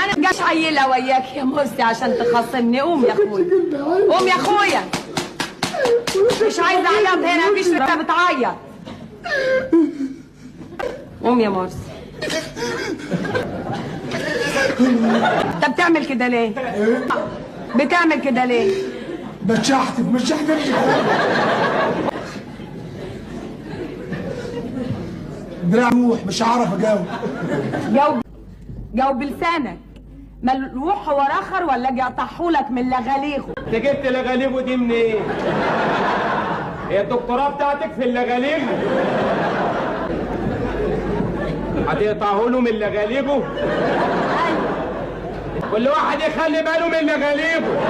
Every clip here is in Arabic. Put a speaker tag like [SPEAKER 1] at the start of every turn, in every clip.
[SPEAKER 1] انا مش عيله وياك يا مرسي عشان تخاصمني. قوم يا اخويا، قوم يا اخويا. مش عايزه اعيط هنا، مفيش بتعيط. قوم يا مرسي. انت بتعمل كده ليه؟ بتعمل كده ليه؟
[SPEAKER 2] بتشحتف دراع روح، مش هعرف اجاوب.
[SPEAKER 1] جاوب بلسانك. ملوح هو رخر ولا اجي اقطعهولك من لغاليغه؟
[SPEAKER 3] انت جبت لغاليغه دي منين؟ ايه؟ هي الدكتوراه بتاعتك في اللغاليغ؟ هتقطعه له من لغاليغه؟ كل واحد يخلي باله من لغاليغه.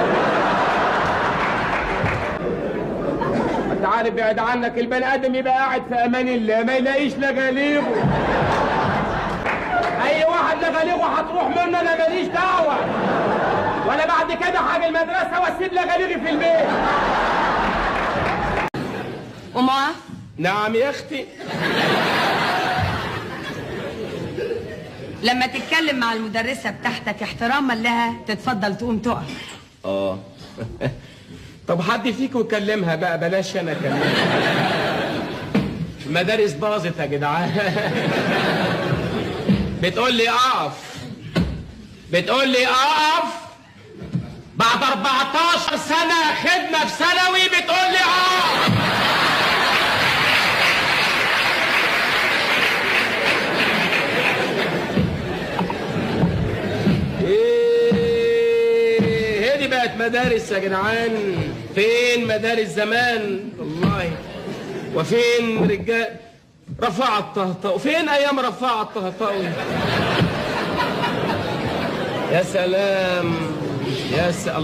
[SPEAKER 3] انت عارف بعد عنك البني ادم يبقى قاعد في امان الله ما يلاقيش لغاليغه. اي واحد لغاليغه هتروح منه انا ماليش دعوه. وانا بعد كده هاجي المدرسه واسيب لغاليغي في البيت.
[SPEAKER 1] وما
[SPEAKER 3] نعم يا اختي.
[SPEAKER 1] لما تتكلم مع المدرسه بتاعتك احتراما لها تتفضل تقوم تقف.
[SPEAKER 3] طب حد فيكم يكلمها بقى، بلاش انا اكلمها. المدارس باظت يا جدعان. بتقول لي اقف، بتقول لي اقف بعد 14 سنه خدمه في ثانوي، بتقول لي اقف. ايه هي دي بقت مدارس يا جدعان؟ فين مدارس زمان والله؟ وفين رجال رفاعة الطهطاوي؟ فين ايام رفاعة الطهطاوي؟ يا سلام يا سلام.